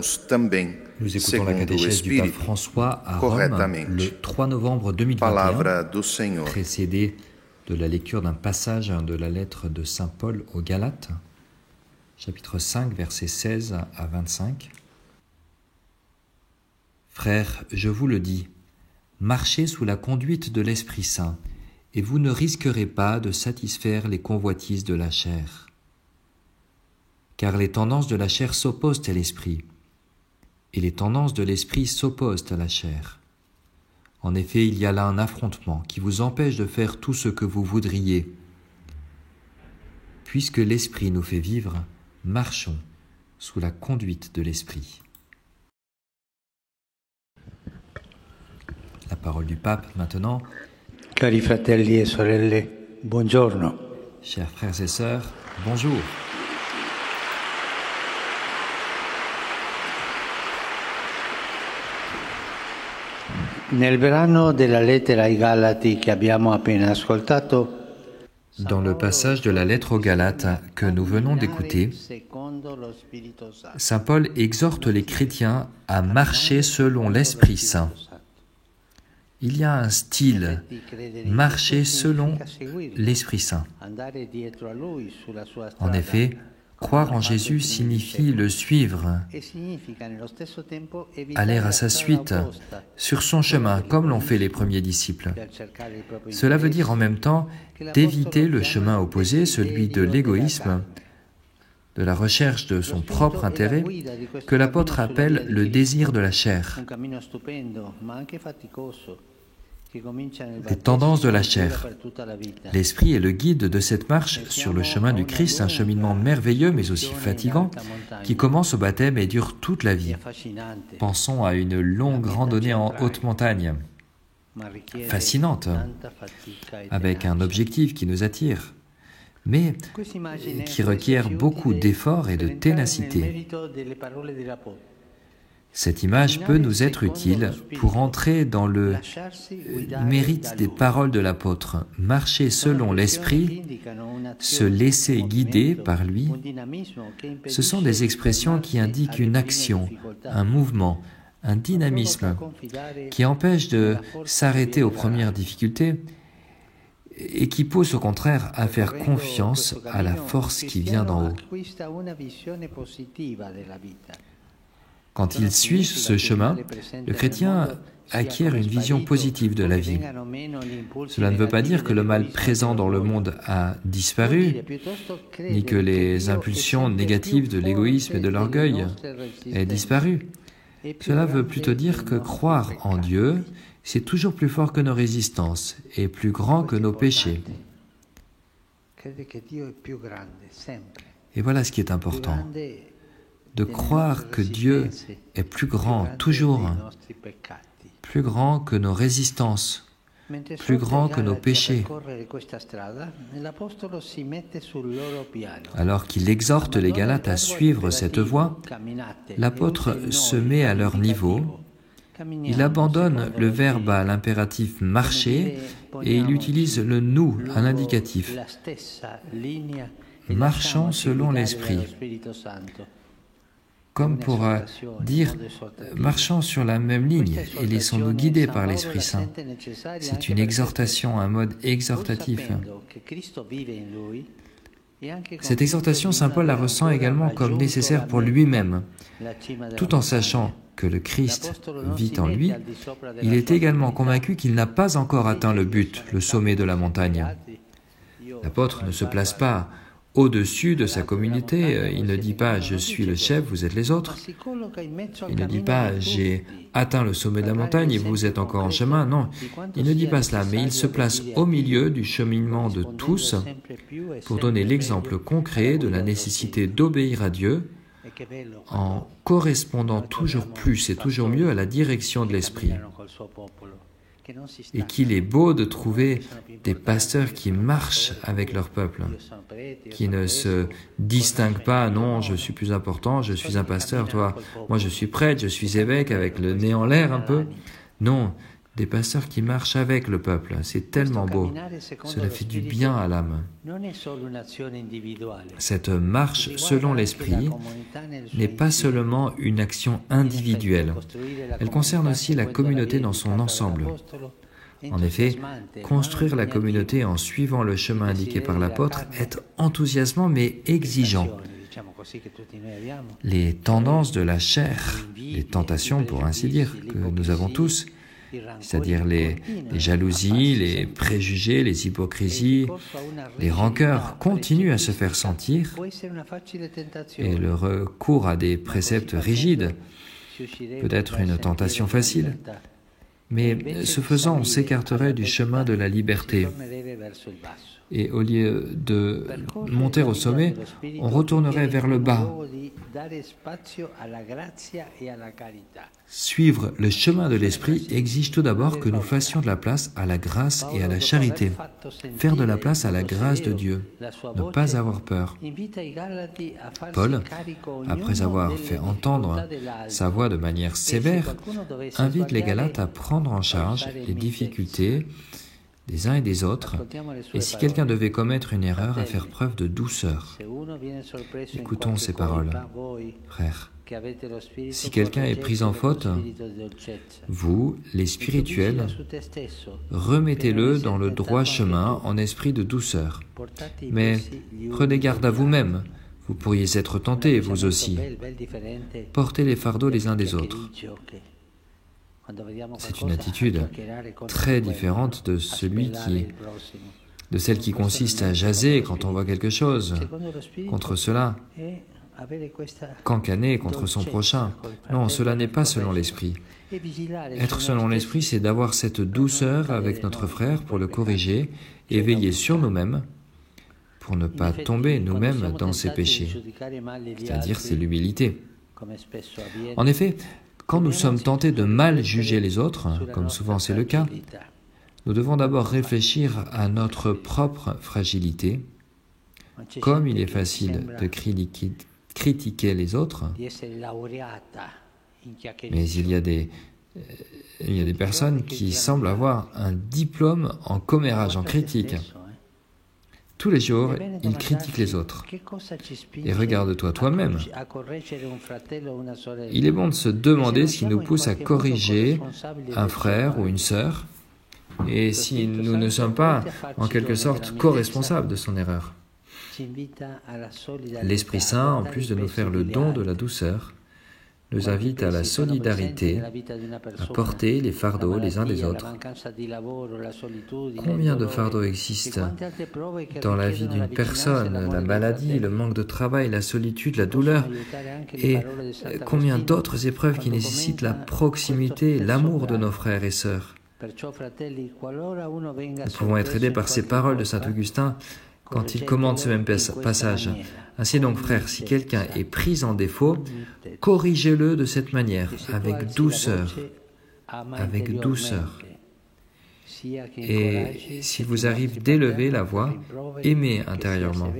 também, Nous écoutons la segundo o catéchèse du pape Espírito, François à Rome corretamente. le 3 novembre 2021, Palavra do Senhor. précédée de la lecture d'un passage de la lettre de saint Paul aux Galates, chapitre 5, versets 16 à 25. Frères, je vous le dis, marchez sous la conduite de l'Esprit Saint, et vous ne risquerez pas de satisfaire les convoitises de la chair. Car les tendances de la chair s'opposent à l'Esprit, et les tendances de l'Esprit s'opposent à la chair. En effet, il y a là un affrontement qui vous empêche de faire tout ce que vous voudriez. Puisque l'Esprit nous fait vivre, marchons sous la conduite de l'Esprit. La parole du pape maintenant. Cari fratelli e sorelle, buongiorno. Chers frères et sœurs, bonjour. Nel brano della lettera ai Galati che abbiamo appena ascoltato, Dans le passage de la lettre aux Galates que nous venons d'écouter, saint Paul exhorte les chrétiens à marcher selon l'Esprit Saint. Il y a un style, marcher selon l'Esprit Saint. En effet, croire en Jésus signifie le suivre, aller à sa suite, sur son chemin, comme l'ont fait les premiers disciples. Cela veut dire en même temps d'éviter le chemin opposé, celui de l'égoïsme, de la recherche de son propre intérêt, que l'apôtre appelle le désir de la chair. Les tendances de la chair. L'esprit est le guide de cette marche sur le chemin du Christ, un cheminement merveilleux mais aussi fatigant qui commence au baptême et dure toute la vie. Pensons à une longue randonnée en haute montagne, fascinante, avec un objectif qui nous attire, mais qui requiert beaucoup d'efforts et de ténacité. Cette image peut nous être utile pour entrer dans le mérite des paroles de l'apôtre. Marcher selon l'Esprit, se laisser guider par lui, ce sont des expressions qui indiquent une action, un mouvement, un dynamisme qui empêche de s'arrêter aux premières difficultés et qui pousse au contraire à faire confiance à la force qui vient d'en haut. Quand il suit ce chemin, le chrétien acquiert une vision positive de la vie. Cela ne veut pas dire que le mal présent dans le monde a disparu, ni que les impulsions négatives de l'égoïsme et de l'orgueil aient disparu. Cela veut plutôt dire que croire en Dieu, c'est toujours plus fort que nos résistances et plus grand que nos péchés. Et voilà ce qui est important. De croire que Dieu est plus grand, toujours, plus grand que nos résistances, plus grand que nos péchés. Alors qu'il exhorte les Galates à suivre cette voie, l'apôtre se met à leur niveau. Il abandonne le verbe à l'impératif « marcher » et il utilise le « nous » à l'indicatif. Marchons selon l'Esprit. Comme pour dire « marchons sur la même ligne et laissons-nous guider par l'Esprit Saint ». C'est une exhortation, un mode exhortatif. Cette exhortation, saint Paul la ressent également comme nécessaire pour lui-même. Tout en sachant que le Christ vit en lui, il est également convaincu qu'il n'a pas encore atteint le but, le sommet de la montagne. L'apôtre ne se place pas au-dessus de sa communauté, il ne dit pas « je suis le chef, vous êtes les autres ». Il ne dit pas « j'ai atteint le sommet de la montagne et vous êtes encore en chemin ». Non, il ne dit pas cela, mais il se place au milieu du cheminement de tous pour donner l'exemple concret de la nécessité d'obéir à Dieu en correspondant toujours plus et toujours mieux à la direction de l'Esprit. Et qu'il est beau de trouver des pasteurs qui marchent avec leur peuple, qui ne se distinguent pas, non, je suis plus important, je suis un pasteur, toi, moi je suis prêtre, je suis évêque, avec le nez en l'air un peu. Non, des pasteurs qui marchent avec le peuple. C'est tellement beau. Cela fait du bien à l'âme. Cette marche selon l'Esprit n'est pas seulement une action individuelle. Elle concerne aussi la communauté dans son ensemble. En effet, construire la communauté en suivant le chemin indiqué par l'apôtre est enthousiasmant mais exigeant. Les tendances de la chair, les tentations pour ainsi dire, que nous avons tous, c'est-à-dire les jalousies, les préjugés, les hypocrisies, les rancœurs continuent à se faire sentir et le recours à des préceptes rigides peut être une tentation facile. Mais ce faisant, on s'écarterait du chemin de la liberté. Et au lieu de monter au sommet, on retournerait vers le bas. Suivre le chemin de l'Esprit exige tout d'abord que nous fassions de la place à la grâce et à la charité. Faire de la place à la grâce de Dieu. Ne pas avoir peur. Paul, après avoir fait entendre sa voix de manière sévère, invite les Galates à prendre en charge les difficultés des uns et des autres, et si quelqu'un devait commettre une erreur, à faire preuve de douceur. Écoutons ces paroles. Frères, si quelqu'un est pris en faute, vous, les spirituels, remettez-le dans le droit chemin en esprit de douceur. Mais prenez garde à vous-même, vous pourriez être tentés, vous aussi. Portez les fardeaux les uns des autres. C'est une attitude très différente de celle qui consiste à jaser quand on voit quelque chose. Contre cela, cancaner contre son prochain. Non, cela n'est pas selon l'Esprit. Être selon l'Esprit, c'est d'avoir cette douceur avec notre frère pour le corriger et veiller sur nous-mêmes pour ne pas tomber nous-mêmes dans ses péchés. C'est-à-dire, c'est l'humilité. En effet, quand nous sommes tentés de mal juger les autres, comme souvent c'est le cas, nous devons d'abord réfléchir à notre propre fragilité. Comme il est facile de critiquer les autres, mais il y a des personnes qui semblent avoir un diplôme en commérage, en critique. Tous les jours, ils critiquent les autres. Et regarde-toi toi-même. Il est bon de se demander ce qui nous pousse à corriger un frère ou une sœur, et si nous ne sommes pas, en quelque sorte, co-responsables de son erreur. L'Esprit Saint, en plus de nous faire le don de la douceur, nous invite à la solidarité, à porter les fardeaux les uns des autres. Combien de fardeaux existent dans la vie d'une personne? La maladie, le manque de travail, la solitude, la douleur, et combien d'autres épreuves qui nécessitent la proximité, l'amour de nos frères et sœurs. Nous pouvons être aidés par ces paroles de saint Augustin quand il commente ce même passage. Ainsi donc, frères, si quelqu'un est pris en défaut, corrigez-le de cette manière, avec douceur. Avec douceur. Et s'il vous arrive d'élever la voix, aimez intérieurement.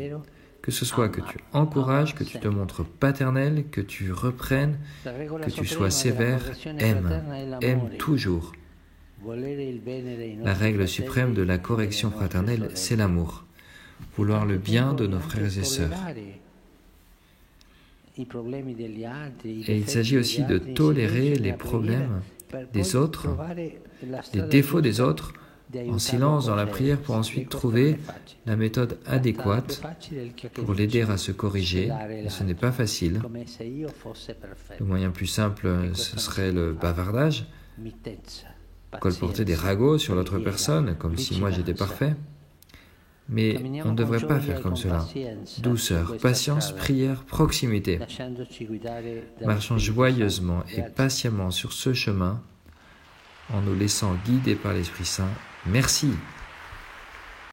Que ce soit que tu encourages, que tu te montres paternel, que tu reprennes, que tu sois sévère, aime. Aime toujours. La règle suprême de la correction fraternelle, c'est l'amour. Vouloir le bien de nos frères et sœurs. Et il s'agit aussi de tolérer les problèmes des autres, les défauts des autres, en silence dans la prière pour ensuite trouver la méthode adéquate pour l'aider à se corriger. Et ce n'est pas facile. Le moyen plus simple, ce serait le bavardage, colporter des ragots sur l'autre personne, comme si moi j'étais parfait. Mais on ne devrait pas faire comme cela. Douceur, patience, prière, proximité. Marchons joyeusement et patiemment sur ce chemin en nous laissant guider par l'Esprit Saint. Merci.